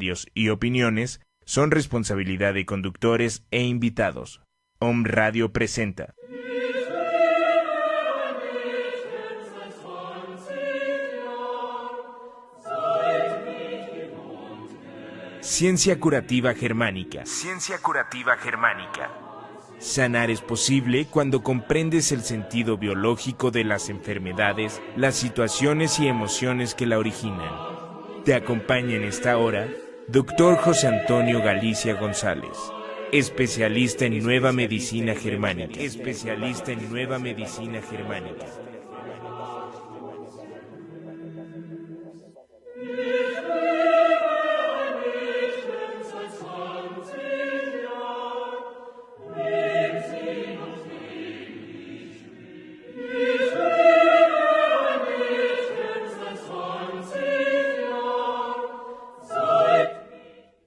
y opiniones son responsabilidad de conductores e invitados. Om Radio presenta Ciencia Curativa Germánica. Ciencia Curativa Germánica. Sanar es posible cuando comprendes el sentido biológico de las enfermedades, las situaciones y emociones que la originan. Te acompaña en esta hora Dr. José Antonio Galicia González, especialista en Nueva Medicina Germánica. Especialista en Nueva Medicina Germánica.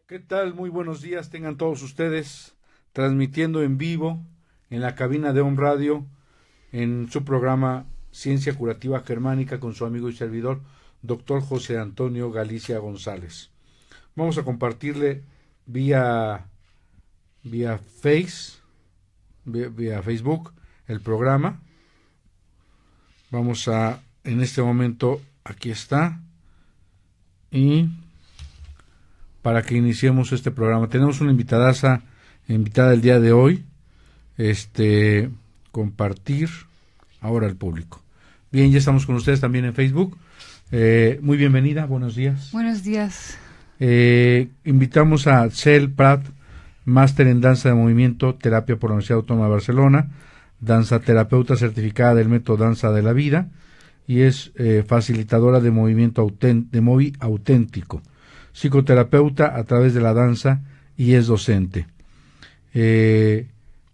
¿Qué tal? Muy buenos días, tengan todos ustedes, transmitiendo en vivo en la cabina de Om Radio, en su programa Ciencia Curativa Germánica con su amigo y servidor, Dr. José Antonio Galicia González. Vamos a compartirle vía Facebook el programa. Vamos a, en este momento, aquí está, y para que iniciemos este programa. Tenemos una invitada el día de hoy, compartir ahora al público. Bien, ya estamos con ustedes también en Facebook. Muy bienvenida, buenos días. Buenos días. Invitamos a Cel Prat, máster en danza de movimiento, terapia por la Universidad Autónoma de Barcelona, danza terapeuta certificada del método Danza de la Vida, y es facilitadora de movimiento auténtico, psicoterapeuta a través de la danza y es docente.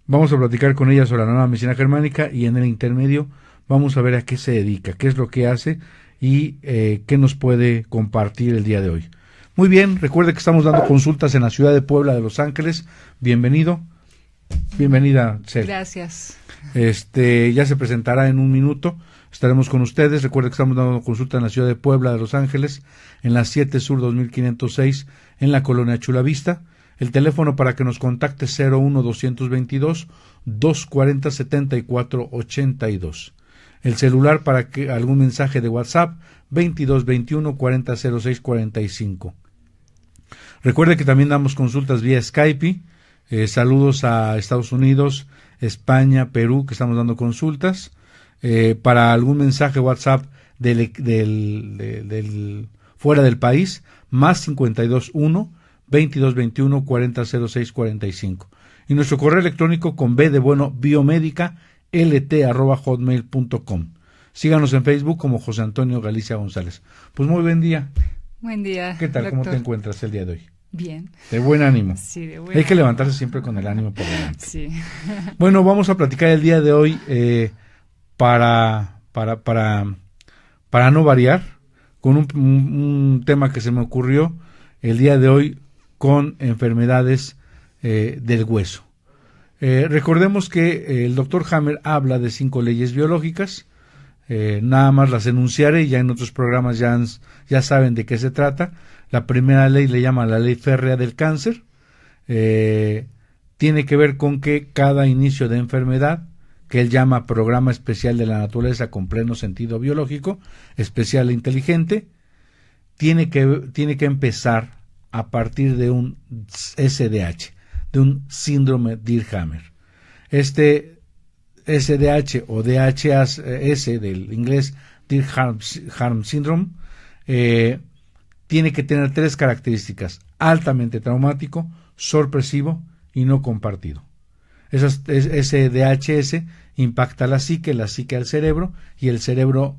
Vamos a platicar con ella sobre la nueva medicina germánica y en el intermedio vamos a ver a qué se dedica, qué es lo que hace y qué nos puede compartir el día de hoy. Muy bien, recuerde que estamos dando consultas en la ciudad de Puebla de Los Ángeles. Bienvenida, Cel. Gracias. Ya se presentará en un minuto. Estaremos con ustedes. Recuerden que estamos dando consulta en la ciudad de Puebla de Los Ángeles, en la 7 Sur 2506, en la colonia Chulavista. El teléfono para que nos contacte es 01-222-240-7482. El celular para que algún mensaje de WhatsApp, 2221-400645. Recuerde que también damos consultas vía Skype. Saludos a Estados Unidos, España, Perú, que estamos dando consultas. Para algún mensaje WhatsApp del fuera del país, más 521-2221-400645. Y nuestro correo electrónico con B de bueno, biomédica, lt@hotmail.com. Síganos en Facebook como José Antonio Galicia González. Pues muy buen día. Buen día, ¿Qué tal? doctor. ¿Cómo te encuentras el día de hoy? Bien. De buen ánimo. Sí, de buen Hay que ánimo. levantarse siempre con el ánimo por delante. Sí. Bueno, vamos a platicar el día de hoy para no variar, con un tema que se me ocurrió el día de hoy con enfermedades del hueso. Recordemos que el doctor Hammer habla de 5 leyes biológicas, nada más las enunciaré, ya en otros programas ya saben de qué se trata. La primera ley le llama la ley férrea del cáncer, tiene que ver con que cada inicio de enfermedad, que él llama programa especial de la naturaleza con pleno sentido biológico, especial e inteligente, tiene que empezar a partir de un SDH, de un síndrome Dirkhammer. Este SDH o DHS del inglés Dirkhammer Syndrome tiene que tener 3 características: altamente traumático, sorpresivo y no compartido. Ese DHS impacta la psique al cerebro, y el cerebro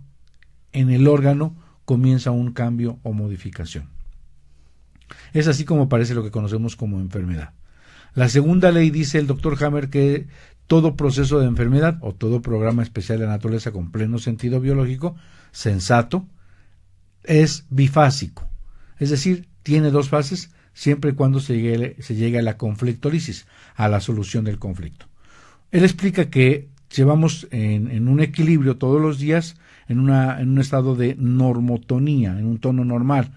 en el órgano comienza un cambio o modificación. Es así como parece lo que conocemos como enfermedad. La segunda ley dice el doctor Hammer que todo proceso de enfermedad o todo programa especial de la naturaleza con pleno sentido biológico, sensato, es bifásico. Es decir, tiene 2 fases siempre y cuando se llegue a la conflictólisis, a la solución del conflicto. Él explica que llevamos en un equilibrio todos los días, en un estado de normotonía, en un tono normal.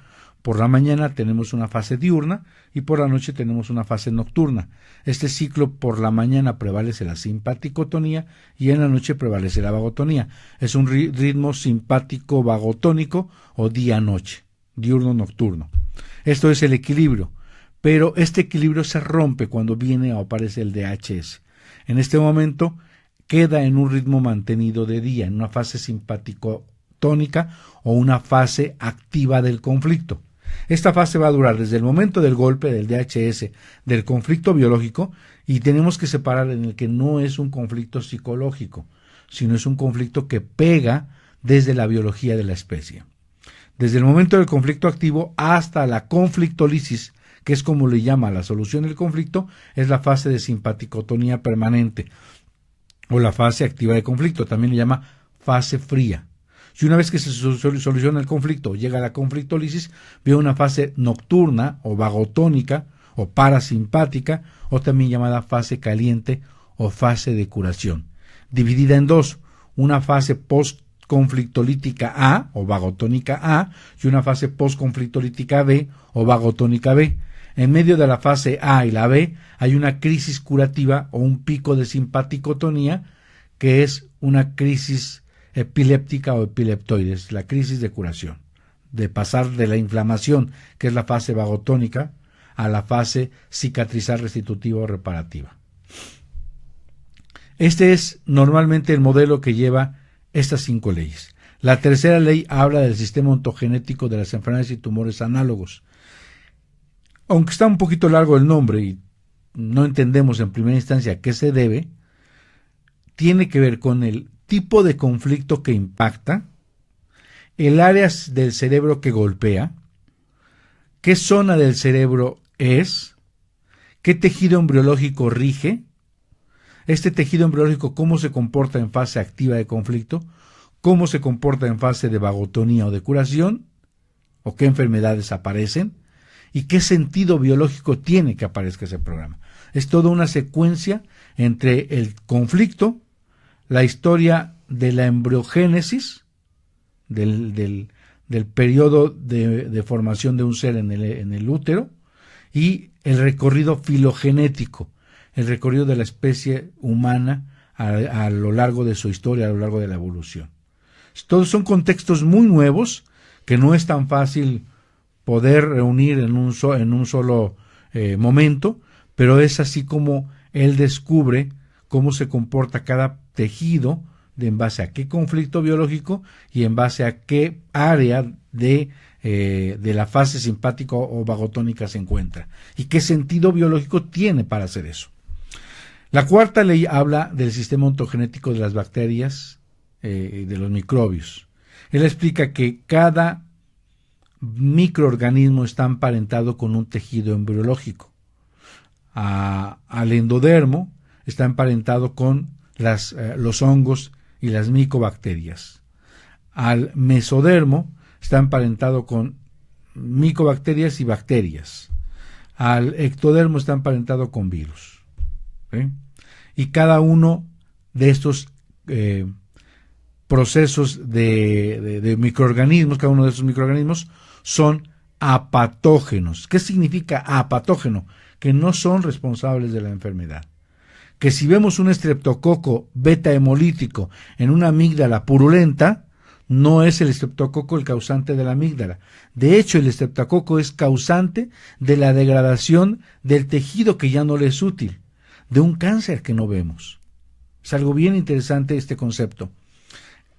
Por la mañana tenemos una fase diurna y por la noche tenemos una fase nocturna. Este ciclo por la mañana prevalece la simpaticotonía y en la noche prevalece la vagotonía. Es un ritmo simpático vagotónico o día-noche, diurno-nocturno. Esto es el equilibrio, pero este equilibrio se rompe cuando viene o aparece el DHS. En este momento queda en un ritmo mantenido de día, en una fase simpaticotónica o una fase activa del conflicto. Esta fase va a durar desde el momento del golpe del DHS, del conflicto biológico, y tenemos que separar en el que no es un conflicto psicológico, sino es un conflicto que pega desde la biología de la especie. Desde el momento del conflicto activo hasta la conflictólisis, que es como le llama la solución del conflicto, es la fase de simpaticotonía permanente, o la fase activa de conflicto, también le llama fase fría. Y una vez que se soluciona el conflicto, llega a la conflictólisis, viene una fase nocturna o vagotónica o parasimpática, o también llamada fase caliente o fase de curación, dividida en dos, una fase postconflictolítica A o vagotónica A y una fase postconflictolítica B o vagotónica B. En medio de la fase A y la B hay una crisis curativa o un pico de simpaticotonía, que es una crisis epiléptica o epileptoides, la crisis de curación, de pasar de la inflamación, que es la fase vagotónica, a la fase cicatrizal restitutiva o reparativa. Este es normalmente el modelo que lleva estas 5 leyes. La tercera ley habla del sistema ontogenético de las enfermedades y tumores análogos. Aunque está un poquito largo el nombre y no entendemos en primera instancia a qué se debe, tiene que ver con el tipo de conflicto que impacta, el área del cerebro que golpea, qué zona del cerebro es, qué tejido embriológico rige, este tejido embriológico cómo se comporta en fase activa de conflicto, cómo se comporta en fase de vagotonía o de curación, o qué enfermedades aparecen, y qué sentido biológico tiene que aparezca ese programa. Es toda una secuencia entre el conflicto, la historia de la embriogénesis, del periodo de formación de un ser en el útero, y el recorrido filogenético, el recorrido de la especie humana a lo largo de su historia, a lo largo de la evolución. Todos son contextos muy nuevos que no es tan fácil poder reunir en un solo momento, pero es así como él descubre cómo se comporta cada tejido en base a qué conflicto biológico y en base a qué área de la fase simpática o vagotónica se encuentra y qué sentido biológico tiene para hacer eso. La cuarta ley habla del sistema ontogenético de las bacterias y de los microbios. Él explica que cada microorganismo está emparentado con un tejido embriológico. Al endodermo está emparentado con los hongos y las micobacterias. Al mesodermo está emparentado con micobacterias y bacterias. Al ectodermo está emparentado con virus. ¿Sí? Y cada uno de estos procesos de microorganismos, cada uno de esos microorganismos son apatógenos. ¿Qué significa apatógeno? Que no son responsables de la enfermedad. Que si vemos un estreptococo beta hemolítico en una amígdala purulenta, no es el estreptococo el causante de la amígdala. De hecho, el estreptococo es causante de la degradación del tejido que ya no le es útil, de un cáncer que no vemos. Es algo bien interesante este concepto.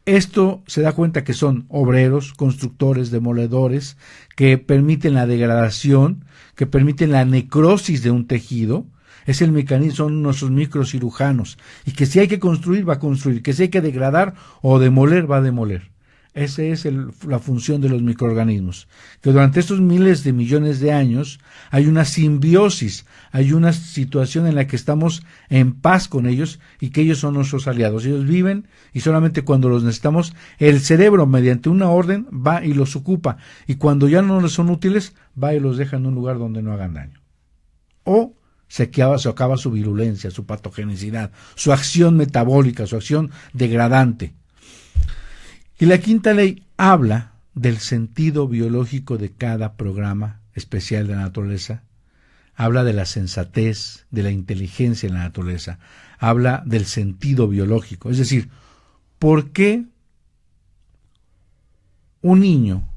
Esto se da cuenta que son obreros, constructores, demoledores, que permiten la degradación, que permiten la necrosis de un tejido. Es el mecanismo, son nuestros microcirujanos. Y que si hay que construir, va a construir. Que si hay que degradar o demoler, va a demoler. Esa es la función de los microorganismos. Que durante estos miles de millones de años hay una simbiosis, hay una situación en la que estamos en paz con ellos y que ellos son nuestros aliados. Ellos viven y solamente cuando los necesitamos, el cerebro mediante una orden va y los ocupa. Y cuando ya no les son útiles, va y los deja en un lugar donde no hagan daño. O se acaba su virulencia, su patogenicidad, su acción metabólica, su acción degradante. Y la quinta ley habla del sentido biológico de cada programa especial de la naturaleza, habla de la sensatez, de la inteligencia en la naturaleza, habla del sentido biológico. Es decir, ¿por qué un niño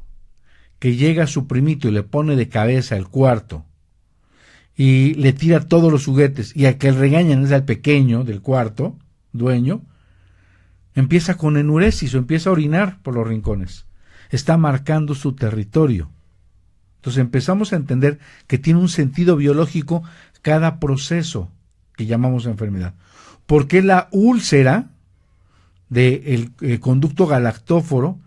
que llega a su primito y le pone de cabeza el cuarto y le tira todos los juguetes y al que le regañan es al pequeño del cuarto, dueño, empieza con enuresis o empieza a orinar por los rincones? Está marcando su territorio. Entonces empezamos a entender que tiene un sentido biológico cada proceso que llamamos enfermedad. ¿Por qué la úlcera del conducto galactóforo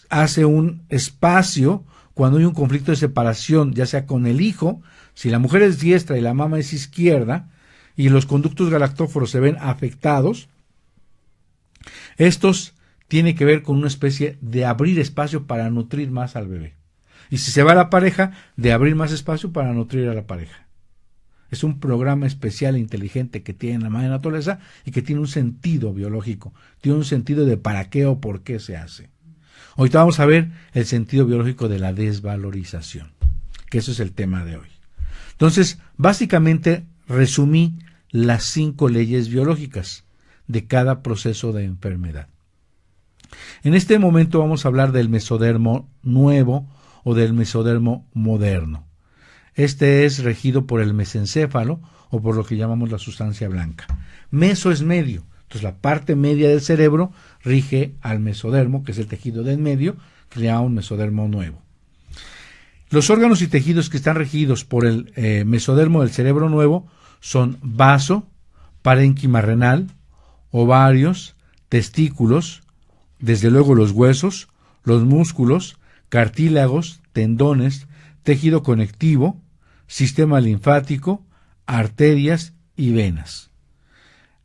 hace un espacio cuando hay un conflicto de separación, ya sea con el hijo, si la mujer es diestra y la mama es izquierda, y los conductos galactóforos se ven afectados? Estos tienen que ver con una especie de abrir espacio para nutrir más al bebé. Y si se va la pareja, de abrir más espacio para nutrir a la pareja. Es un programa especial e inteligente que tiene la madre naturaleza y que tiene un sentido biológico, tiene un sentido de para qué o por qué se hace. Ahorita vamos a ver el sentido biológico de la desvalorización, que eso es el tema de hoy. Entonces, básicamente resumí las 5 leyes biológicas de cada proceso de enfermedad. En este momento vamos a hablar del mesodermo nuevo o del mesodermo moderno. Este es regido por el mesencéfalo o por lo que llamamos la sustancia blanca. Meso es medio, entonces la parte media del cerebro rige al mesodermo, que es el tejido del medio, que le llamamos mesodermo nuevo. Los órganos y tejidos que están regidos por el mesodermo del cerebro nuevo son vaso, parénquima renal, ovarios, testículos, desde luego los huesos, los músculos, cartílagos, tendones, tejido conectivo, sistema linfático, arterias y venas.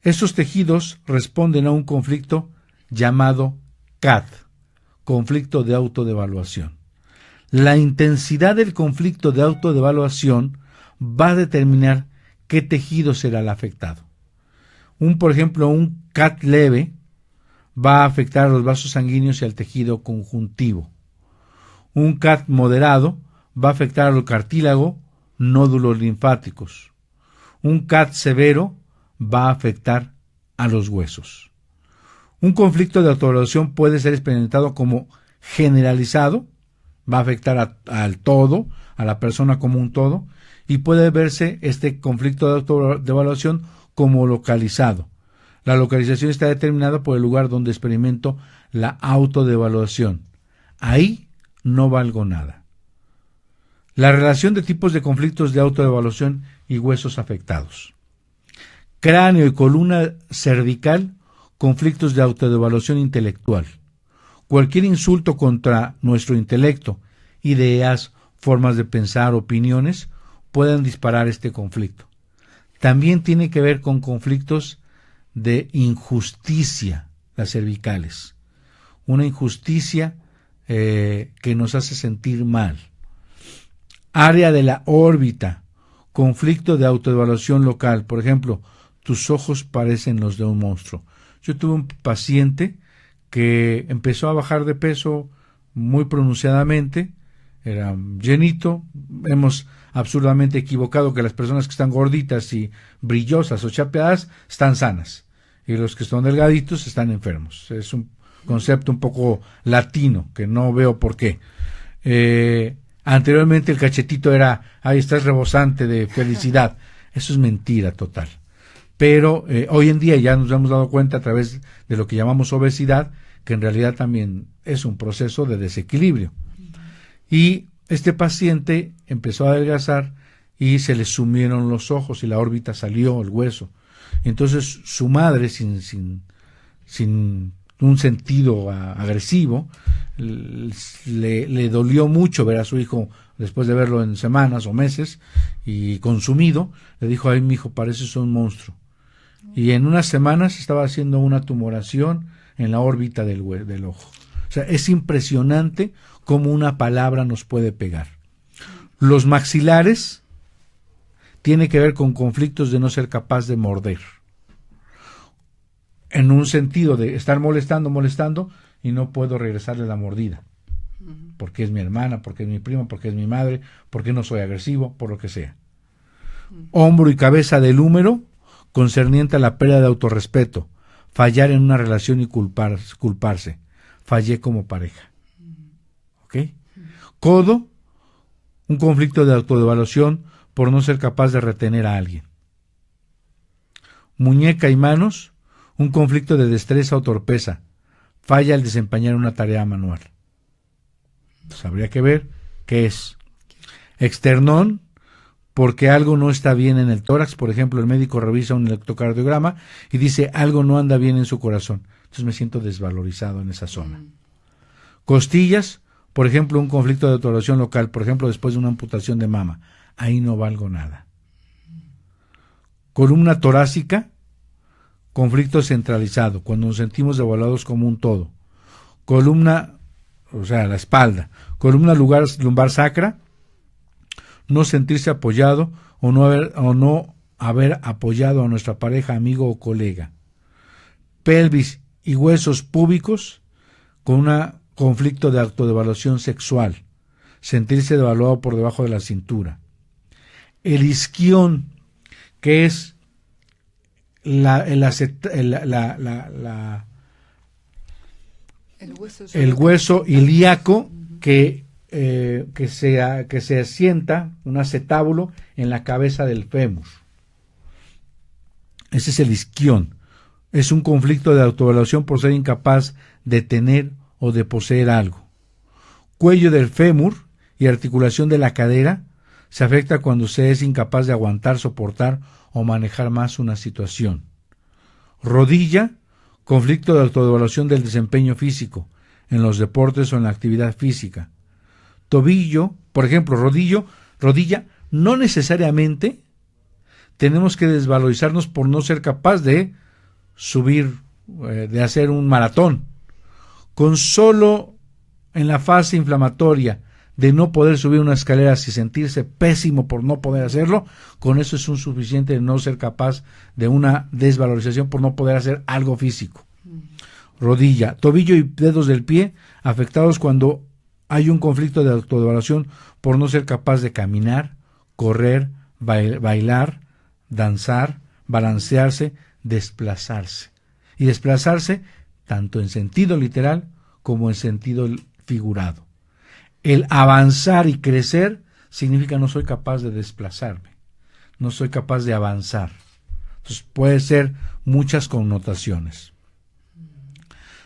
Estos tejidos responden a un conflicto llamado CAD, conflicto de autodevaluación. La intensidad del conflicto de autodevaluación va a determinar qué tejido será el afectado. Por ejemplo, un CAD leve va a afectar a los vasos sanguíneos y al tejido conjuntivo. Un CAD moderado va a afectar al cartílago, nódulos linfáticos. Un CAD severo va a afectar a los huesos. Un conflicto de autoevaluación puede ser experimentado como generalizado, va a afectar al todo, a la persona como un todo, y puede verse este conflicto de autoevaluación como localizado. La localización está determinada por el lugar donde experimento la autodevaluación. Ahí no valgo nada. La relación de tipos de conflictos de autodevaluación y huesos afectados. Cráneo y columna cervical, conflictos de autodevaluación intelectual. Cualquier insulto contra nuestro intelecto, ideas, formas de pensar, opiniones, pueden disparar este conflicto. También tiene que ver con conflictos de injusticia, las cervicales. Una injusticia que nos hace sentir mal. Área de la órbita, conflicto de autoevaluación local. Por ejemplo, tus ojos parecen los de un monstruo. Yo tuve un paciente que empezó a bajar de peso muy pronunciadamente, era llenito. Hemos absurdamente equivocado que las personas que están gorditas y brillosas o chapeadas están sanas, y los que son delgaditos están enfermos. Es un concepto un poco latino que no veo por qué. Anteriormente el cachetito era, ahí estás rebosante de felicidad. Eso es mentira total. Pero hoy en día ya nos hemos dado cuenta a través de lo que llamamos obesidad, que en realidad también es un proceso de desequilibrio. Y este paciente empezó a adelgazar y se le sumieron los ojos y la órbita salió, el hueso. Entonces su madre, sin un sentido agresivo, le dolió mucho ver a su hijo después de verlo en semanas o meses y consumido. Le dijo: ay, mi hijo, pareces un monstruo. Y en unas semanas estaba haciendo una tumoración en la órbita del ojo. O sea, es impresionante cómo una palabra nos puede pegar. Los maxilares tiene que ver con conflictos de no ser capaz de morder. En un sentido de estar molestando y no puedo regresarle la mordida. porque es mi hermana, porque es mi prima, porque es mi madre, porque no soy agresivo, por lo que sea. Hombro y cabeza del húmero, concerniente a la pérdida de autorrespeto, fallar en una relación y culparse. Fallé como pareja. ¿Ok? Codo, un conflicto de autodevaluación por no ser capaz de retener a alguien. Muñeca y manos, un conflicto de destreza o torpeza. Falla al desempeñar una tarea manual. Pues habría que ver qué es. Externón, porque algo no está bien en el tórax. Por ejemplo, el médico revisa un electrocardiograma y dice algo no anda bien en su corazón. Entonces me siento desvalorizado en esa zona. Costillas, por ejemplo, un conflicto de autoevaluación local, por ejemplo, después de una amputación de mama. Ahí no valgo nada. Columna torácica, conflicto centralizado, cuando nos sentimos devaluados como un todo. Columna, o sea, la espalda. Columna lumbar sacra, no sentirse apoyado o no haber apoyado a nuestra pareja, amigo o colega. Pelvis y huesos púbicos, con un conflicto de autodevaluación sexual, sentirse devaluado por debajo de la cintura. El isquión, que es el hueso ilíaco que se asienta, un acetábulo, en la cabeza del fémur. Ese es el isquión. Es un conflicto de autoevaluación por ser incapaz de tener o de poseer algo. Cuello del fémur y articulación de la cadera se afecta cuando se es incapaz de aguantar, soportar o manejar más una situación. Rodilla, conflicto de autoevaluación del desempeño físico en los deportes o en la actividad física. Tobillo, por ejemplo, rodilla, no necesariamente tenemos que desvalorizarnos por no ser capaz de subir, de hacer un maratón. Con solo en la fase inflamatoria de no poder subir una escalera y sentirse pésimo por no poder hacerlo, con eso es un suficiente de no ser capaz de una desvalorización por no poder hacer algo físico. Rodilla, tobillo y dedos del pie afectados cuando hay un conflicto de autodevaluación por no ser capaz de caminar, correr, bailar, danzar, balancearse, desplazarse. Y desplazarse tanto en sentido literal como en sentido figurado. El avanzar y crecer significa no soy capaz de desplazarme, no soy capaz de avanzar. Entonces puede ser muchas connotaciones.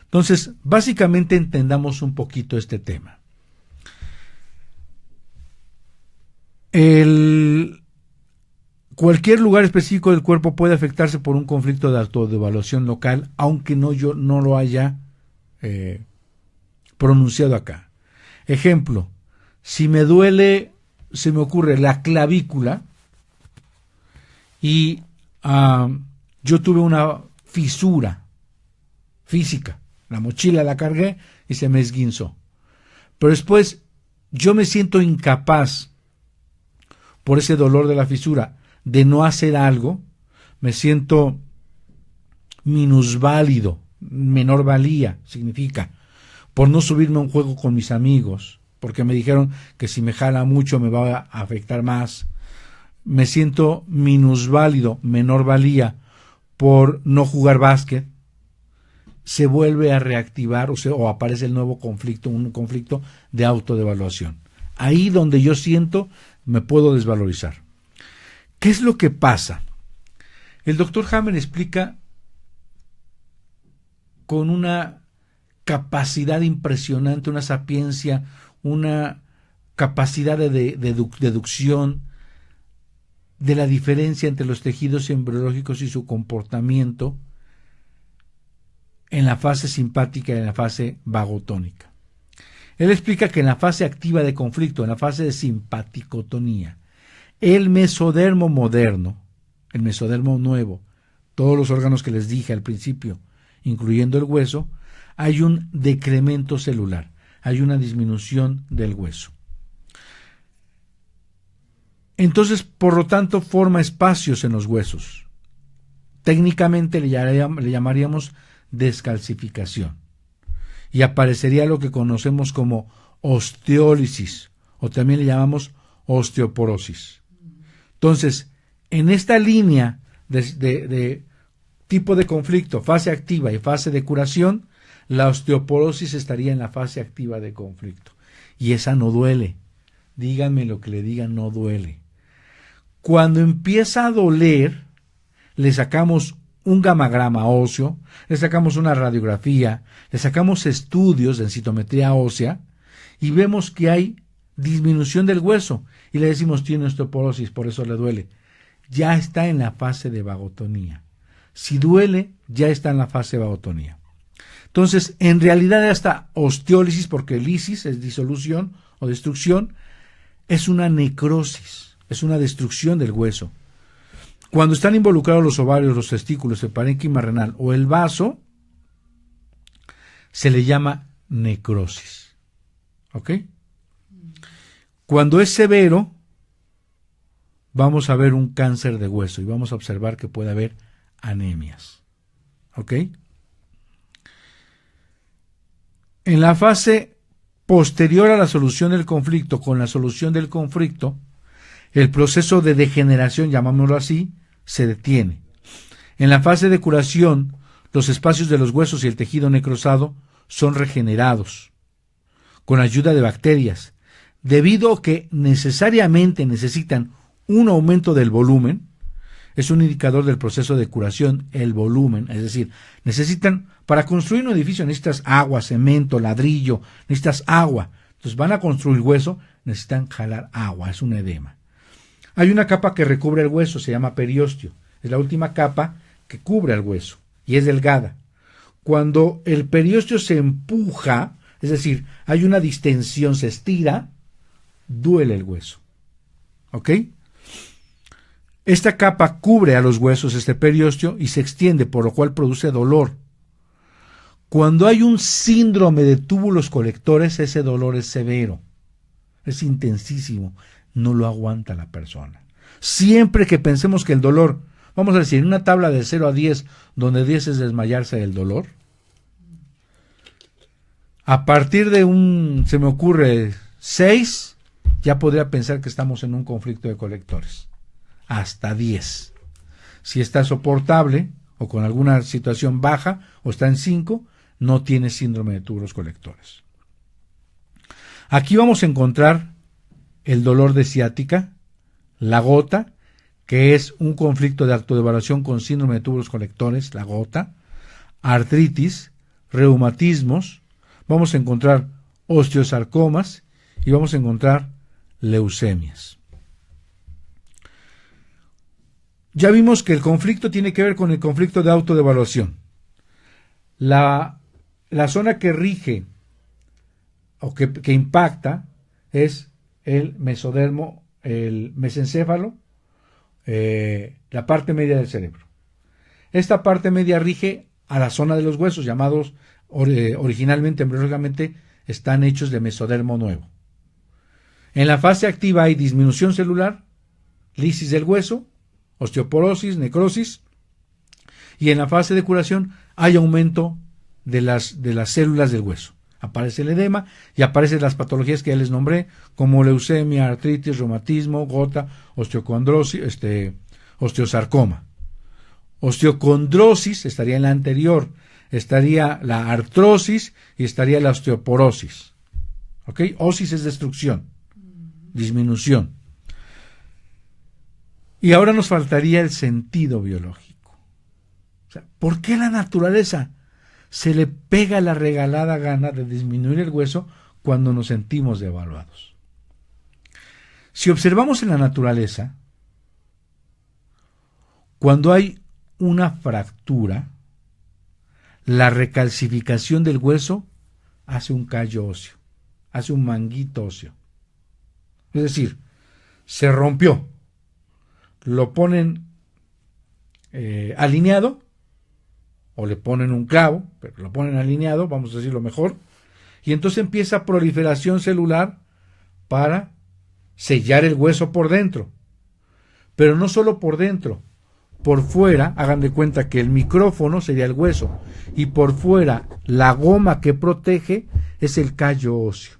Entonces, básicamente entendamos un poquito este tema. Cualquier lugar específico del cuerpo puede afectarse por un conflicto de autodevaluación local, aunque yo no lo haya pronunciado acá. Ejemplo, si me duele, se me ocurre la clavícula y yo tuve una fisura física, la mochila la cargué y se me esguinzó. Pero después yo me siento incapaz por ese dolor de la fisura de no hacer algo, me siento minusválido, menor valía, significa, por no subirme a un juego con mis amigos, porque me dijeron que si me jala mucho me va a afectar más. Me siento minusválido, menor valía, por no jugar básquet. Se vuelve a reactivar o aparece el nuevo conflicto, un conflicto de autodevaluación. Ahí donde yo siento me puedo desvalorizar. ¿Qué es lo que pasa? El doctor Hammer explica con una capacidad impresionante, una sapiencia, una capacidad de deducción de la diferencia entre los tejidos embriológicos y su comportamiento en la fase simpática y en la fase vagotónica. Él explica que en la fase activa de conflicto, en la fase de simpaticotonía, el mesodermo moderno, el mesodermo nuevo, todos los órganos que les dije al principio, incluyendo el hueso, hay un decremento celular, hay una disminución del hueso. Entonces, por lo tanto, forma espacios en los huesos. Técnicamente le llamaríamos descalcificación. Y aparecería lo que conocemos como osteólisis, o también le llamamos osteoporosis. Entonces, en esta línea de tipo de conflicto, fase activa y fase de curación, la osteoporosis estaría en la fase activa de conflicto. Y esa no duele. Díganme lo que le digan, no duele. Cuando empieza a doler, le sacamos un gamagrama óseo, le sacamos una radiografía, le sacamos estudios de densitometría ósea y vemos que hay disminución del hueso y le decimos tiene osteoporosis, por eso le duele. Ya está en la fase de vagotonía. Si duele, ya está en la fase de vagotonía. Entonces, en realidad esta osteólisis, porque lisis es disolución o destrucción, es una necrosis, es una destrucción del hueso. Cuando están involucrados los ovarios, los testículos, el parénquima renal o el vaso, se le llama necrosis. ¿Ok? Cuando es severo, vamos a ver un cáncer de hueso y vamos a observar que puede haber anemias. ¿Ok? En la fase posterior a la solución del conflicto, con la solución del conflicto, el proceso de degeneración, llamámoslo así, se detiene. En la fase de curación, los espacios de los huesos y el tejido necrosado son regenerados con ayuda de bacterias, debido a que necesariamente necesitan un aumento del volumen. Es un indicador del proceso de curación, el volumen, es decir, necesitan, para construir un edificio necesitas agua, cemento, ladrillo, necesitas agua. Entonces van a construir hueso, necesitan jalar agua, es un edema. Hay una capa que recubre el hueso, se llama periósteo, es la última capa que cubre el hueso y es delgada. Cuando el periósteo se empuja, es decir, hay una distensión, se estira, duele el hueso. ¿Ok? Esta capa cubre a los huesos, este periósteo, y se extiende, por lo cual produce dolor. Cuando hay un síndrome de túbulos colectores, ese dolor es severo, es intensísimo, no lo aguanta la persona. Siempre que pensemos que el dolor, vamos a decir, en una tabla de 0 a 10, donde 10 es desmayarse del dolor, a partir de se me ocurre 6, ya podría pensar que estamos en un conflicto de colectores. Hasta 10. Si está soportable o con alguna situación baja o está en 5, no tiene síndrome de túbulos colectores. Aquí vamos a encontrar el dolor de ciática, la gota, que es un conflicto de autodevaluación con síndrome de túbulos colectores, la gota, artritis, reumatismos, vamos a encontrar osteosarcomas y vamos a encontrar leucemias. Ya vimos que el conflicto tiene que ver con el conflicto de autodevaluación. La zona que rige o que impacta es el mesodermo, el mesencéfalo, la parte media del cerebro. Esta parte media rige a la zona de los huesos, llamados originalmente, embriológicamente, están hechos de mesodermo nuevo. En la fase activa hay disminución celular, lisis del hueso, osteoporosis, necrosis, y en la fase de curación hay aumento de las células del hueso. Aparece el edema y aparecen las patologías que ya les nombré, como leucemia, artritis, reumatismo, gota, osteocondrosis, osteosarcoma. Osteocondrosis estaría en la anterior, estaría la artrosis y estaría la osteoporosis. ¿Ok? Osis es destrucción, disminución. Y ahora nos faltaría el sentido biológico. O sea, ¿por qué la naturaleza se le pega la regalada gana de disminuir el hueso cuando nos sentimos devaluados? Si observamos en la naturaleza, cuando hay una fractura, la recalcificación del hueso hace un callo óseo, hace un manguito óseo. Es decir, se rompió, lo ponen alineado, o le ponen un clavo, pero lo ponen alineado, vamos a decirlo mejor, y entonces empieza proliferación celular para sellar el hueso por dentro. Pero no solo por dentro, por fuera, hagan de cuenta que el micrófono sería el hueso, y por fuera la goma que protege es el callo óseo.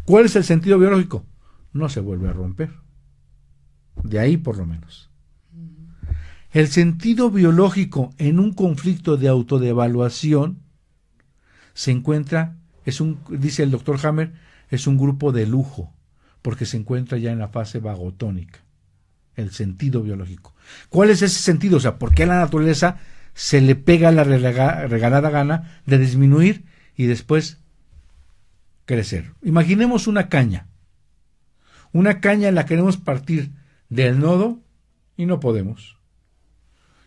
¿Cuál es el sentido biológico? No se vuelve a romper. De ahí por lo menos. El sentido biológico en un conflicto de autodevaluación se encuentra, dice el doctor Hammer, es un grupo de lujo, porque se encuentra ya en la fase vagotónica. El sentido biológico. ¿Cuál es ese sentido? O sea, ¿por qué a la naturaleza se le pega la regalada gana de disminuir y después crecer? Imaginemos una caña. Una caña la queremos partir del nodo y no podemos.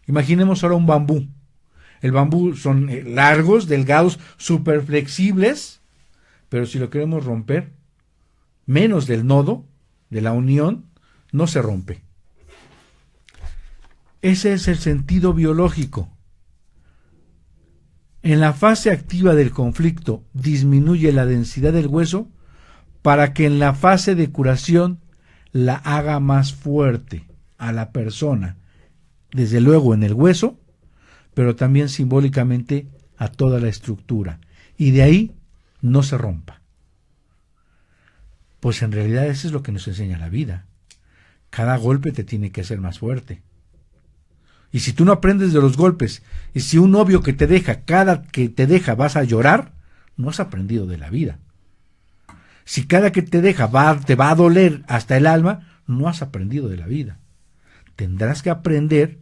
Imaginemos ahora un bambú. El bambú son largos, delgados, súper flexibles, pero si lo queremos romper, menos del nodo, de la unión, no se rompe. Ese es el sentido biológico. En la fase activa del conflicto disminuye la densidad del hueso para que en la fase de curación la haga más fuerte a la persona, desde luego en el hueso, pero también simbólicamente a toda la estructura, y de ahí no se rompa. Pues en realidad eso es lo que nos enseña la vida. Cada golpe te tiene que hacer más fuerte. Y si tú no aprendes de los golpes, y si un novio que te deja, cada que te deja vas a llorar, no has aprendido de la vida. Si cada que te deja te va a doler hasta el alma, no has aprendido de la vida. Tendrás que aprender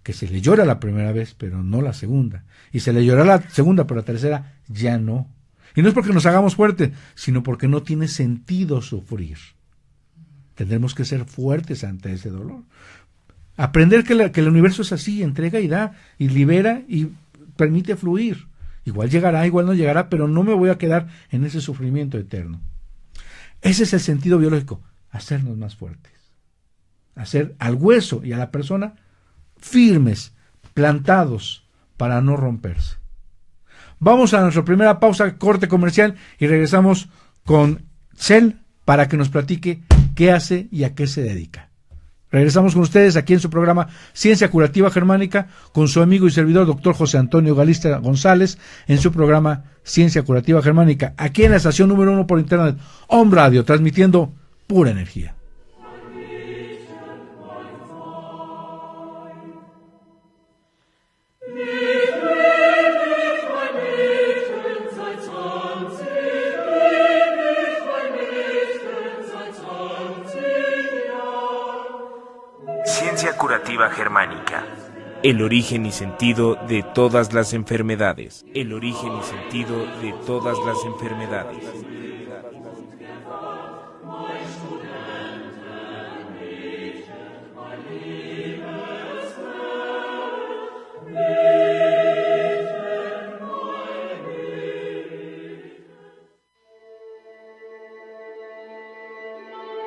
que se le llora la primera vez, pero no la segunda. Y se le llora la segunda, pero la tercera ya no. Y no es porque nos hagamos fuertes, sino porque no tiene sentido sufrir. Tendremos que ser fuertes ante ese dolor. Aprender que el universo es así, entrega y da, y libera y permite fluir. Igual llegará, igual no llegará, pero no me voy a quedar en ese sufrimiento eterno. Ese es el sentido biológico, hacernos más fuertes. Hacer al hueso y a la persona firmes, plantados, para no romperse. Vamos a nuestra primera pausa, corte comercial, y regresamos con Cel para que nos platique qué hace y a qué se dedica. Regresamos con ustedes aquí en su programa Ciencia Curativa Germánica con su amigo y servidor doctor José Antonio Galista González en su programa Ciencia Curativa Germánica, aquí en la estación número 1 por internet, Om Radio, transmitiendo pura energía. Ciencia Curativa Germánica. El origen y sentido de todas las enfermedades. El origen y sentido de todas las enfermedades.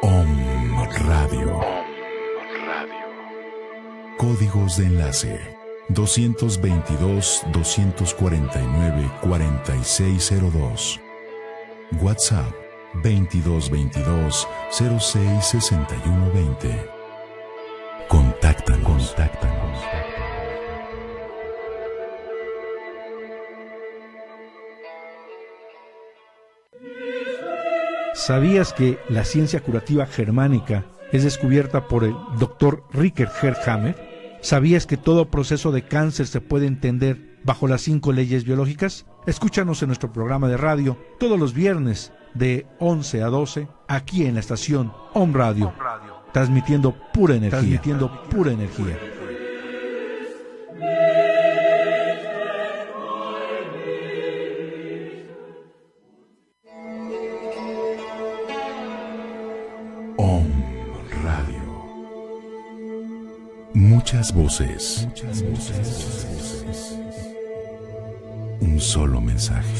Om Radio. Códigos de enlace 222-249-4602. WhatsApp 2222-066120. Contáctanos. ¿Sabías que la ciencia curativa germánica es descubierta por el Dr. Richard Hammer? ¿Sabías que todo proceso de cáncer se puede entender bajo las 5 leyes biológicas? Escúchanos en nuestro programa de radio todos los viernes de 11 a 12 aquí en la estación Om Radio, transmitiendo pura energía. Muchas voces. Un solo mensaje.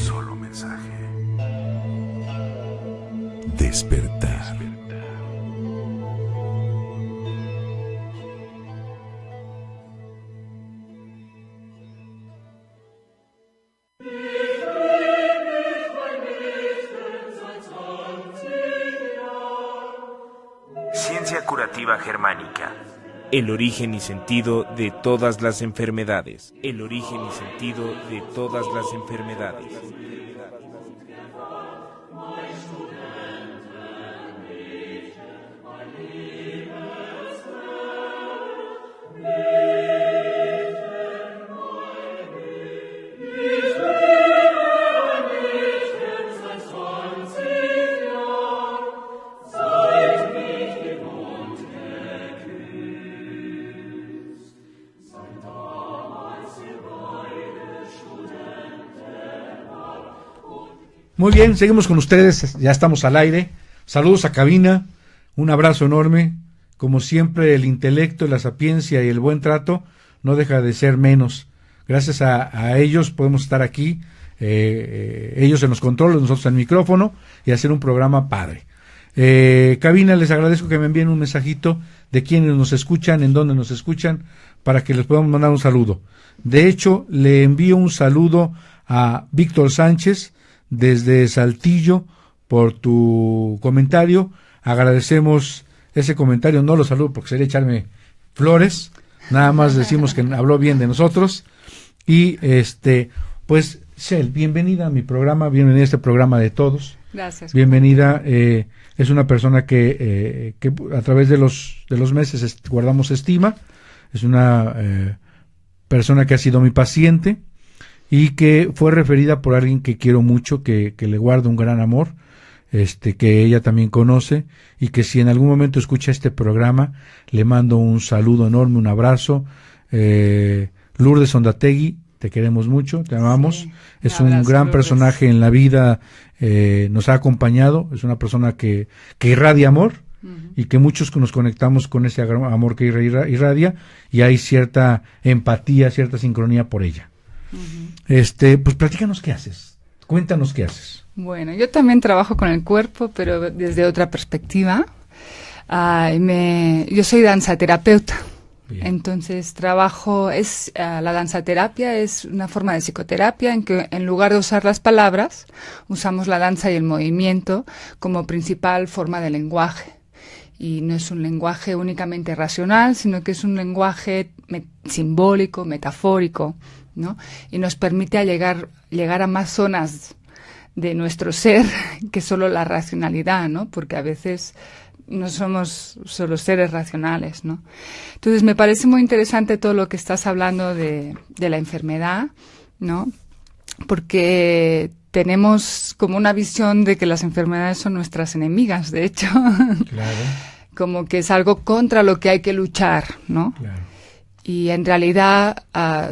Despertar. Ciencia Curativa Germánica. El origen y sentido de todas las enfermedades. El origen y sentido de todas las enfermedades. Muy bien, seguimos con ustedes, ya estamos al aire. Saludos a cabina, un abrazo enorme. Como siempre, el intelecto, la sapiencia y el buen trato no deja de ser menos. Gracias a ellos podemos estar aquí, ellos en los controles, nosotros en el micrófono, y hacer un programa padre. Cabina, les agradezco que me envíen un mensajito de quienes nos escuchan, en dónde nos escuchan, para que les podamos mandar un saludo. De hecho, le envío un saludo a Víctor Sánchez desde Saltillo por tu comentario. Agradecemos ese comentario, no lo saludo porque sería echarme flores, nada más decimos que habló bien de nosotros. Y pues Shel, bienvenida a mi programa, bienvenida a este programa de todos. Gracias. Bienvenida, es una persona que a través de los meses guardamos estima, es una persona que ha sido mi paciente y que fue referida por alguien que quiero mucho, que le guardo un gran amor, que ella también conoce, y que si en algún momento escucha este programa, le mando un saludo enorme, un abrazo. Lourdes Ondategui, te queremos mucho, te amamos, Sí, es un un abrazo, gran Lourdes. personaje en la vida, nos ha acompañado, es una persona que irradia amor, y que muchos nos conectamos con ese amor que irradia, y hay cierta empatía, cierta sincronía por ella. Pues platícanos qué haces, cuéntanos qué haces. Bueno, yo también trabajo con el cuerpo, pero desde otra perspectiva. Yo soy danzaterapeuta. Bien. Entonces la danzaterapia es una forma de psicoterapia en que en lugar de usar las palabras, usamos la danza y el movimiento como principal forma de lenguaje. Y no es un lenguaje únicamente racional, sino que es un lenguaje simbólico, metafórico, ¿no? Y nos permite llegar a más zonas de nuestro ser que solo la racionalidad, ¿no? Porque a veces no somos solo seres racionales, ¿no? Entonces me parece muy interesante todo lo que estás hablando de la enfermedad, ¿no? Porque tenemos como una visión de que las enfermedades son nuestras enemigas, de hecho. Claro. Como que es algo contra lo que hay que luchar, ¿no? Claro. Y en realidad,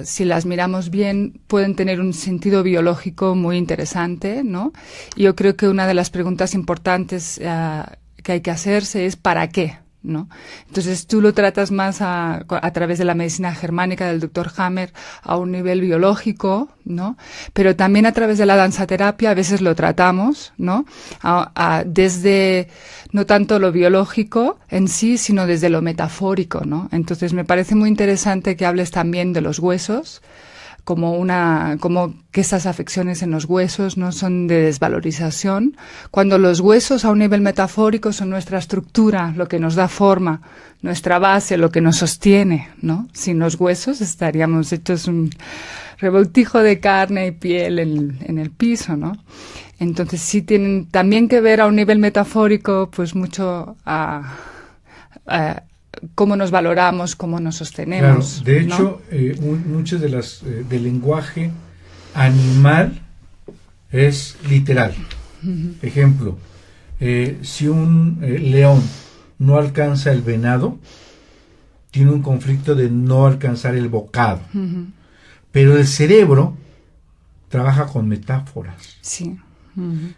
si las miramos bien, pueden tener un sentido biológico muy interesante, ¿no? Y yo creo que una de las preguntas importantes que hay que hacerse es ¿para qué? ¿No? Entonces tú lo tratas más a través de la medicina germánica del Dr. Hammer a un nivel biológico, ¿no? Pero también a través de la danzaterapia a veces lo tratamos, ¿no? Desde no tanto lo biológico en sí, sino desde lo metafórico, ¿no? Entonces me parece muy interesante que hables también de los huesos, como que esas afecciones en los huesos no son de desvalorización, cuando los huesos a un nivel metafórico son nuestra estructura, lo que nos da forma, nuestra base, lo que nos sostiene, ¿no? Sin los huesos estaríamos hechos un revoltijo de carne y piel en el piso, ¿no? Entonces sí tienen también que ver a un nivel metafórico, pues mucho a cómo nos valoramos, cómo nos sostenemos. Claro, de hecho, muchas de las del lenguaje animal es literal. Ejemplo, si un león no alcanza el venado, tiene un conflicto de no alcanzar el bocado. Pero el cerebro trabaja con metáforas. Sí.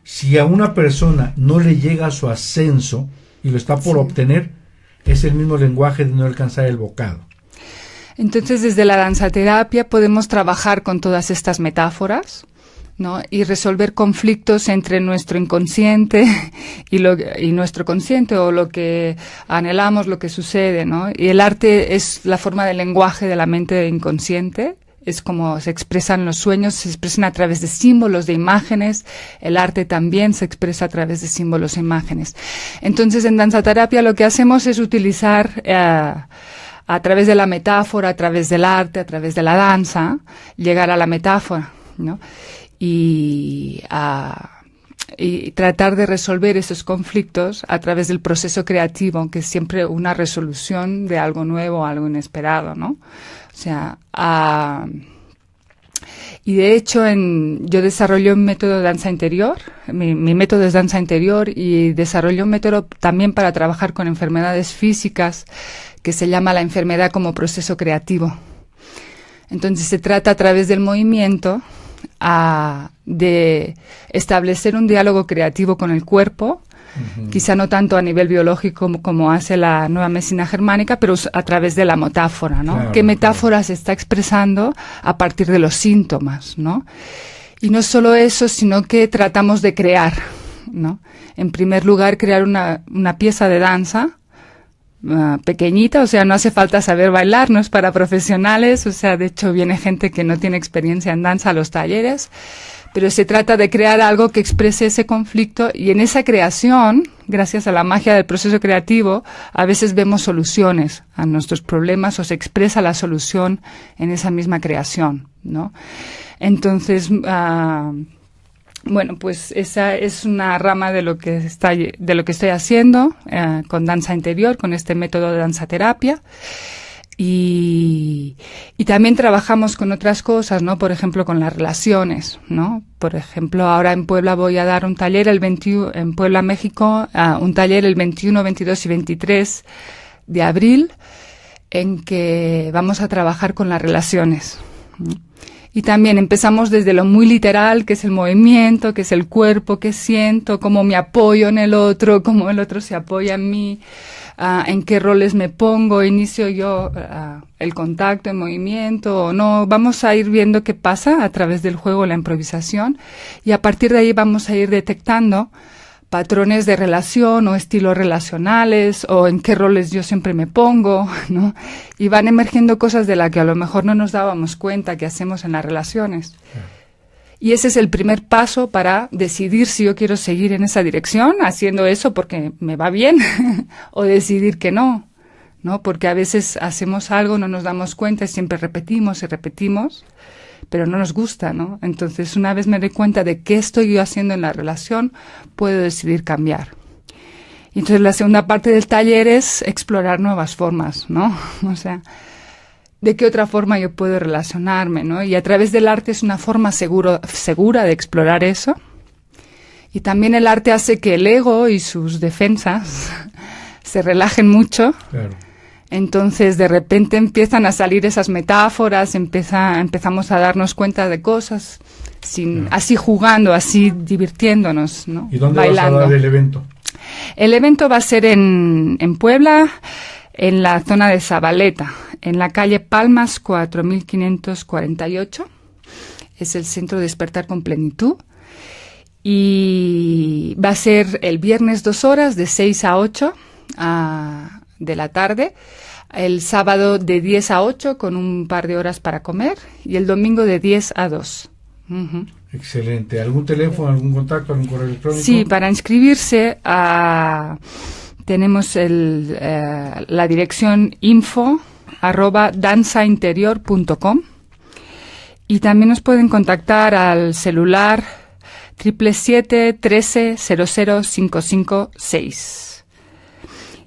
Si a una persona no le llega su ascenso y lo está por obtener, es el mismo lenguaje de no alcanzar el bocado. Entonces, desde la danzaterapia podemos trabajar con todas estas metáforas, ¿no? Y resolver conflictos entre nuestro inconsciente y nuestro consciente, o lo que anhelamos, lo que sucede, ¿no? Y el arte es la forma de lenguaje de la mente inconsciente. Es como se expresan los sueños, se expresan a través de símbolos, de imágenes. El arte también se expresa a través de símbolos e imágenes. Entonces, en danzaterapia lo que hacemos es utilizar a través de la metáfora, a través del arte, a través de la danza, llegar a la metáfora, ¿no? Y tratar de resolver esos conflictos a través del proceso creativo, que es siempre una resolución de algo nuevo, algo inesperado, ¿no? O sea, y de hecho yo desarrollé un método de danza interior, mi método es danza interior, y desarrollé un método también para trabajar con enfermedades físicas que se llama la enfermedad como proceso creativo. Entonces se trata a través del movimiento de establecer un diálogo creativo con el cuerpo, quizá no tanto a nivel biológico como hace la nueva medicina germánica, pero a través de la metáfora, ¿no? Claro, ¿Qué metáfora se está expresando a partir de los síntomas, ¿no? Y no solo eso, sino que tratamos de crear, ¿no? En primer lugar, crear una pieza de danza pequeñita, o sea, no hace falta saber bailar, no es para profesionales, o sea, de hecho viene gente que no tiene experiencia en danza a los talleres, pero se trata de crear algo que exprese ese conflicto, y en esa creación, gracias a la magia del proceso creativo, a veces vemos soluciones a nuestros problemas, o se expresa la solución en esa misma creación, ¿no? Entonces, bueno, pues esa es una rama de lo que estoy haciendo con danza interior, con este método de danza terapia. Y también trabajamos con otras cosas, ¿no? Por ejemplo, con las relaciones, ¿no? Por ejemplo, ahora en Puebla voy a dar un taller en Puebla, México, un taller el 21, 22 y 23 de abril, en que vamos a trabajar con las relaciones, ¿no? Y también empezamos desde lo muy literal, que es el movimiento, que es el cuerpo, que siento, cómo me apoyo en el otro, cómo el otro se apoya en mí, en qué roles me pongo, inicio yo el contacto, el movimiento o no. Vamos a ir viendo qué pasa a través del juego, la improvisación, y a partir de ahí vamos a ir detectando patrones de relación o estilos relacionales o en qué roles yo siempre me pongo, ¿no? Y van emergiendo cosas de las que a lo mejor no nos dábamos cuenta que hacemos en las relaciones. Y ese es el primer paso para decidir si yo quiero seguir en esa dirección, haciendo eso porque me va bien, o decidir que no, ¿no? Porque a veces hacemos algo, no nos damos cuenta y siempre repetimos y repetimos, pero no nos gusta, ¿no? Entonces, una vez me doy cuenta de qué estoy yo haciendo en la relación, puedo decidir cambiar. Y entonces la segunda parte del taller es explorar nuevas formas, ¿no? O sea, ¿de qué otra forma yo puedo relacionarme, ¿no? Y a través del arte es una forma segura de explorar eso. Y también el arte hace que el ego y sus defensas se relajen mucho. Claro. Entonces, de repente empiezan a salir esas metáforas, empezamos a darnos cuenta de cosas, así jugando, así divirtiéndonos, ¿no? ¿Y dónde bailando. vas a dar el evento? El evento va a ser en Puebla, en la zona de Zabaleta, en la calle Palmas 4548. Es el Centro de Despertar con Plenitud. Y va a ser el viernes 2 horas, de 6 a 8 de la tarde, el sábado de 10 a 8 con un par de horas para comer, y el domingo de 10 a 2. Uh-huh. Excelente. ¿Algún teléfono, algún contacto, algún correo electrónico? Sí, para inscribirse tenemos la dirección info@danzainterior.com, y también nos pueden contactar al celular 777-13-00-556.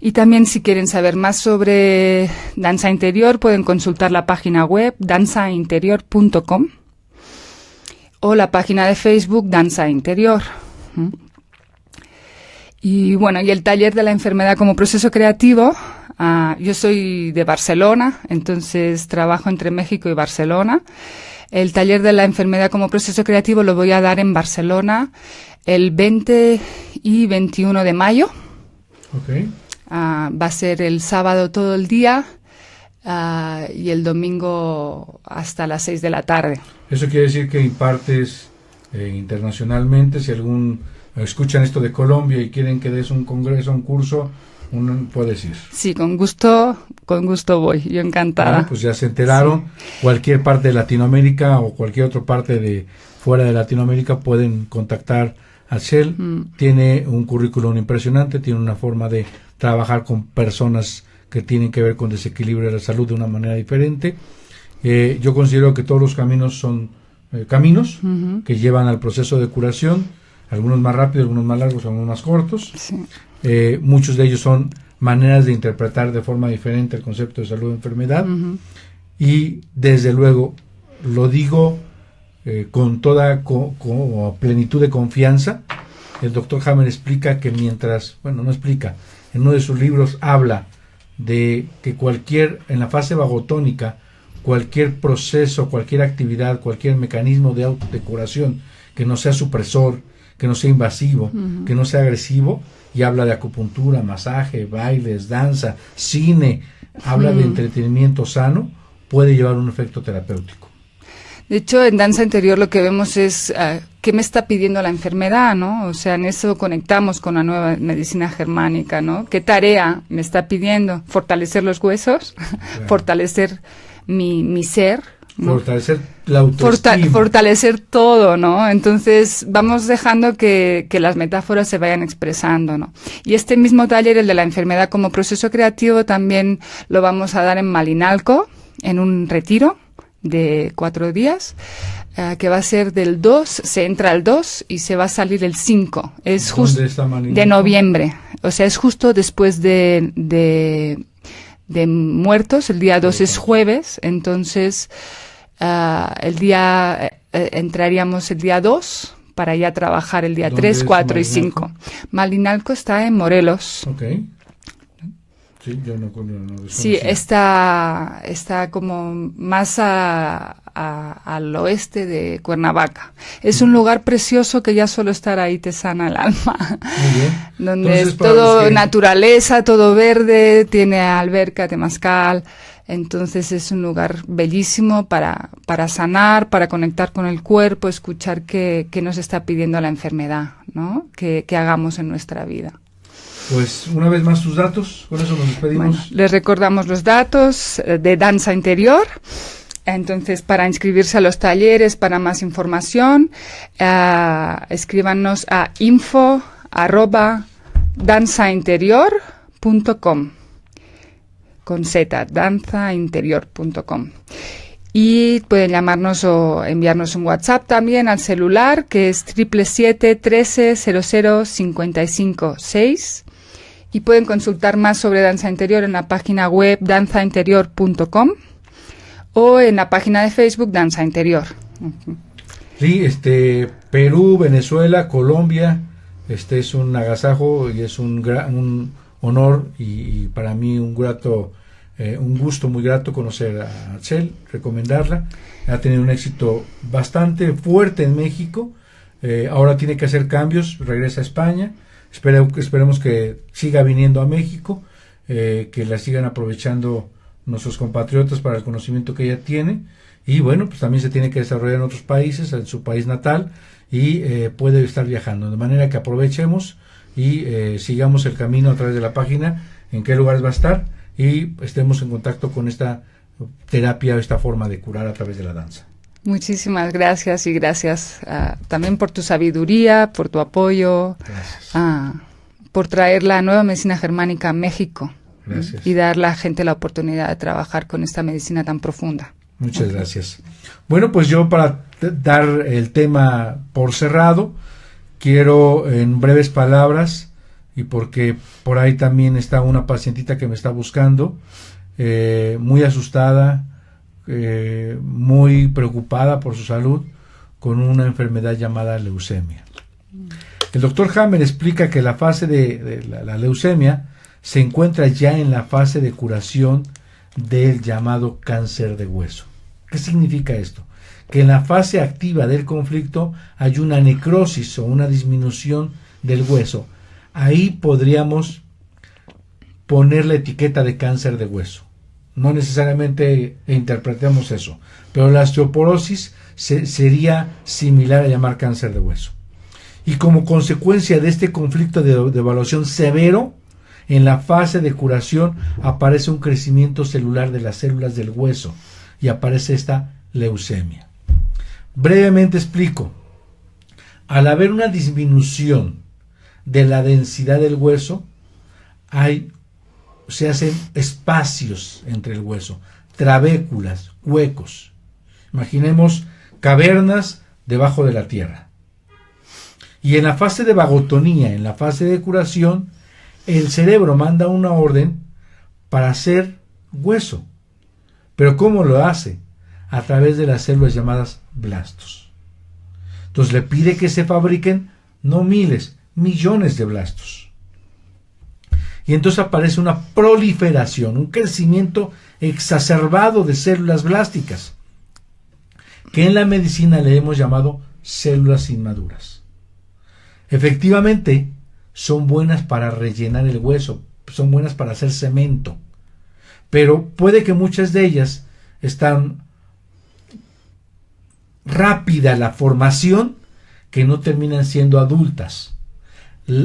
Y también, si quieren saber más sobre danza interior, pueden consultar la página web danzainterior.com o la página de Facebook Danza Interior. Y bueno, y el taller de la enfermedad como proceso creativo, yo soy de Barcelona, entonces trabajo entre México y Barcelona. El taller de la enfermedad como proceso creativo lo voy a dar en Barcelona el 20 y 21 de mayo. Okay. Va a ser el sábado todo el día y el domingo hasta las 6 de la tarde. Eso quiere decir que impartes internacionalmente. Si escuchan esto de Colombia y quieren que des un congreso, un curso, puedes ir. Sí, con gusto voy, yo encantada. Bueno, pues ya se enteraron. Sí. Cualquier parte de Latinoamérica o cualquier otra parte de fuera de Latinoamérica pueden contactar a Shell. Tiene un currículum impresionante, tiene una forma de trabajar con personas que tienen que ver con desequilibrio de la salud de una manera diferente. Yo considero que todos los caminos son caminos que llevan al proceso de curación, algunos más rápidos, algunos más largos, algunos más cortos. Sí. Muchos de ellos son maneras de interpretar de forma diferente el concepto de salud y enfermedad. Y desde luego lo digo con toda plenitud de confianza. El doctor Hammer explica que en uno de sus libros habla de que en la fase vagotónica, cualquier proceso, cualquier actividad, cualquier mecanismo de curación que no sea supresor, que no sea invasivo, que no sea agresivo, y habla de acupuntura, masaje, bailes, danza, cine, habla de entretenimiento sano, puede llevar un efecto terapéutico. De hecho, en danza interior lo que vemos es qué me está pidiendo la enfermedad, ¿no? O sea, en eso conectamos con la nueva medicina germánica, ¿no? ¿Qué tarea me está pidiendo? Fortalecer los huesos, claro. Fortalecer mi ser, ¿no? Fortalecer la autoestima. Fortalecer todo, ¿no? Entonces vamos dejando que las metáforas se vayan expresando, ¿no? Y este mismo taller, el de la enfermedad como proceso creativo, también lo vamos a dar en Malinalco, en un retiro de 4 días, que va a ser del 2, se entra el 2 y se va a salir el 5. Es justo de noviembre. O sea, es justo después de Muertos, el día 2 es jueves, entonces el día entraríamos el día 2 para ya trabajar el día 3, 4 y 5. Malinalco está en Morelos. Okay. Sí, yo no sí, está como más al oeste de Cuernavaca. Es un lugar precioso que ya solo estar ahí te sana el alma. Muy bien. Donde entonces, es todo naturaleza, todo verde, tiene alberca, temazcal. Entonces es un lugar bellísimo para sanar, para conectar con el cuerpo, escuchar qué nos está pidiendo la enfermedad, ¿no? Que hagamos en nuestra vida. Pues una vez más sus datos, con eso nos despedimos. Bueno, les recordamos los datos de danza interior. Entonces, para inscribirse a los talleres, para más información, escríbanos a info@danzainterior.com con Z, danzainterior.com. Y pueden llamarnos o enviarnos un WhatsApp también al celular, que es 777-1300-55-6. Y pueden consultar más sobre danza interior en la página web danzainterior.com o en la página de Facebook Danza Interior. Sí, Perú, Venezuela, Colombia, es un agasajo y es un honor y para mí un gusto muy grato conocer a Araceli, recomendarla. Ha tenido un éxito bastante fuerte en México. Ahora tiene que hacer cambios, regresa a España. Esperemos que siga viniendo a México, que la sigan aprovechando nuestros compatriotas para el conocimiento que ella tiene. Y bueno, pues también se tiene que desarrollar en otros países, en su país natal, y puede estar viajando. De manera que aprovechemos y sigamos el camino a través de la página, en qué lugares va a estar, y estemos en contacto con esta terapia, esta forma de curar a través de la danza. Muchísimas gracias y gracias también por tu sabiduría, por tu apoyo, por traer la nueva medicina germánica a México. Gracias. Y dar a la gente la oportunidad de trabajar con esta medicina tan profunda. Muchas gracias. Bueno, pues yo para dar el tema por cerrado, quiero en breves palabras, y porque por ahí también está una pacientita que me está buscando, muy asustada, muy preocupada por su salud, con una enfermedad llamada leucemia. El doctor Hammer explica que la fase de la leucemia se encuentra ya en la fase de curación del llamado cáncer de hueso. ¿Qué significa esto? Que en la fase activa del conflicto hay una necrosis o una disminución del hueso. Ahí podríamos poner la etiqueta de cáncer de hueso. No necesariamente interpretemos eso, pero la osteoporosis sería similar a llamar cáncer de hueso. Y como consecuencia de este conflicto de evaluación severo, en la fase de curación aparece un crecimiento celular de las células del hueso y aparece esta leucemia. Brevemente explico. Al haber una disminución de la densidad del hueso, se hacen espacios entre el hueso, trabéculas, huecos. Imaginemos cavernas debajo de la tierra. Y en la fase de vagotonía, en la fase de curación, el cerebro manda una orden para hacer hueso. ¿Pero cómo lo hace? A través de las células llamadas blastos. Entonces le pide que se fabriquen no miles, millones de blastos. y entonces aparece una proliferación, un crecimiento exacerbado de células blásticas, que en la medicina le hemos llamado células inmaduras. Efectivamente, son buenas para rellenar el hueso, son buenas para hacer cemento, pero puede que muchas de ellas están rápida la formación, que no terminan siendo adultas.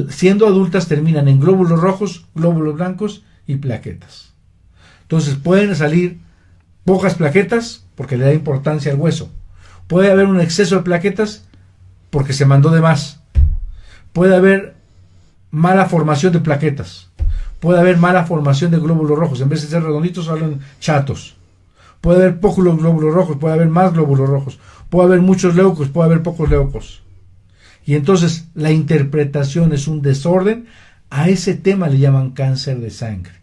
Siendo adultas terminan en glóbulos rojos, glóbulos blancos y plaquetas. Entonces pueden salir pocas plaquetas porque le da importancia al hueso. Puede haber un exceso de plaquetas porque se mandó de más. Puede haber mala formación de plaquetas. Puede haber mala formación de glóbulos rojos. En vez de ser redonditos, salen chatos. Puede haber pocos glóbulos rojos, puede haber más glóbulos rojos. Puede haber muchos leucos, puede haber pocos leucos. Y entonces la interpretación es un desorden. A ese tema le llaman cáncer de sangre.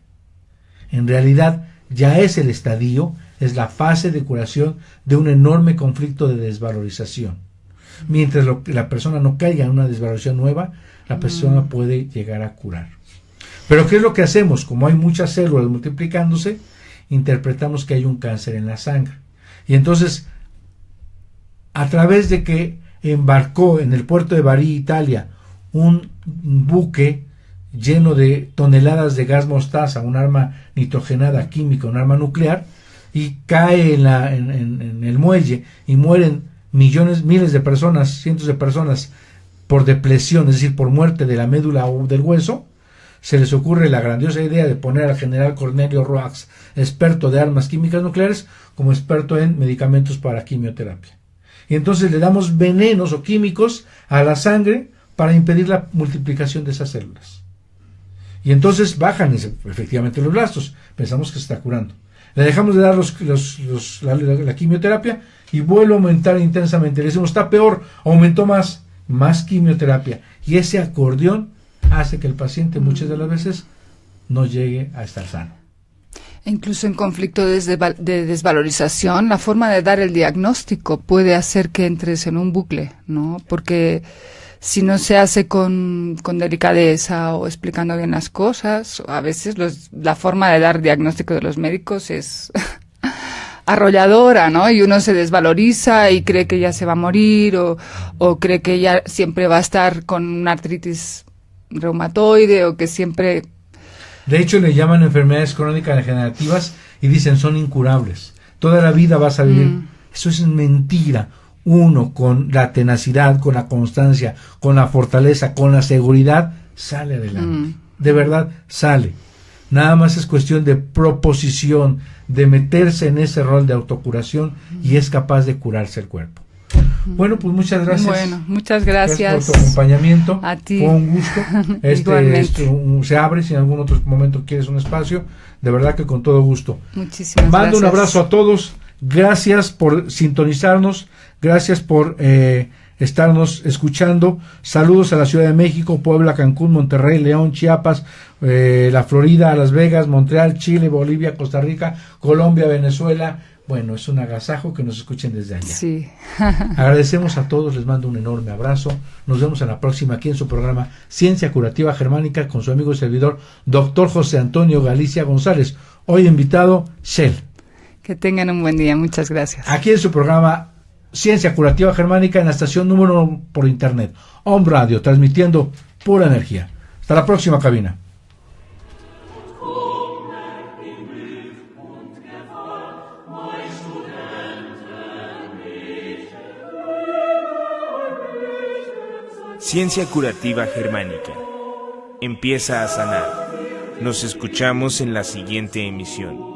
En realidad ya es el estadio, es la fase de curación de un enorme conflicto de desvalorización. Mientras la persona no caiga en una desvalorización nueva, la persona puede llegar a curar. Pero ¿qué es lo que hacemos? Como hay muchas células multiplicándose, interpretamos que hay un cáncer en la sangre. Y entonces, a través de que embarcó en el puerto de Bari, Italia, un buque lleno de toneladas de gas mostaza, un arma nitrogenada química, un arma nuclear, y cae en el muelle y mueren miles de personas, cientos de personas por depresión, es decir, por muerte de la médula o del hueso, se les ocurre la grandiosa idea de poner al general Cornelio Roax, experto de armas químicas nucleares, como experto en medicamentos para quimioterapia. Y entonces le damos venenos o químicos a la sangre para impedir la multiplicación de esas células. Y entonces bajan efectivamente los blastos. Pensamos que se está curando. Le dejamos de dar la quimioterapia y vuelve a aumentar intensamente. Le decimos, está peor, aumentó más quimioterapia. Y ese acordeón hace que el paciente muchas de las veces no llegue a estar sano. Incluso en conflicto de desvalorización, la forma de dar el diagnóstico puede hacer que entres en un bucle, ¿no? Porque si no se hace con delicadeza o explicando bien las cosas, a veces la forma de dar diagnóstico de los médicos es arrolladora, ¿no? Y uno se desvaloriza y cree que ya se va a morir o cree que ya siempre va a estar con una artritis reumatoide o que siempre... De hecho, le llaman enfermedades crónicas degenerativas y dicen son incurables. Toda la vida vas a vivir. Eso es mentira. Uno, con la tenacidad, con la constancia, con la fortaleza, con la seguridad, sale adelante. De verdad, sale. Nada más es cuestión de proposición, de meterse en ese rol de autocuración y es capaz de curarse el cuerpo. Bueno, pues muchas gracias. Bueno, muchas gracias. Por tu acompañamiento. A ti. Fue un gusto. Se abre, si en algún otro momento quieres un espacio, de verdad que con todo gusto. Muchísimas Mando gracias. un abrazo a todos. Gracias por sintonizarnos. Gracias por estarnos escuchando. Saludos a la Ciudad de México, Puebla, Cancún, Monterrey, León, Chiapas, la Florida, Las Vegas, Montreal, Chile, Bolivia, Costa Rica, Colombia, Venezuela. Bueno, es un agasajo que nos escuchen desde allá. Sí. Agradecemos a todos, les mando un enorme abrazo. Nos vemos en la próxima aquí en su programa Ciencia Curativa Germánica con su amigo y servidor, Dr. José Antonio Galicia González. Hoy invitado, Shell. Que tengan un buen día, muchas gracias. Aquí en su programa Ciencia Curativa Germánica en la estación número 1 por internet, Om Radio, transmitiendo pura energía. Hasta la próxima cabina. Ciencia Curativa Germánica. Empieza a sanar. Nos escuchamos en la siguiente emisión.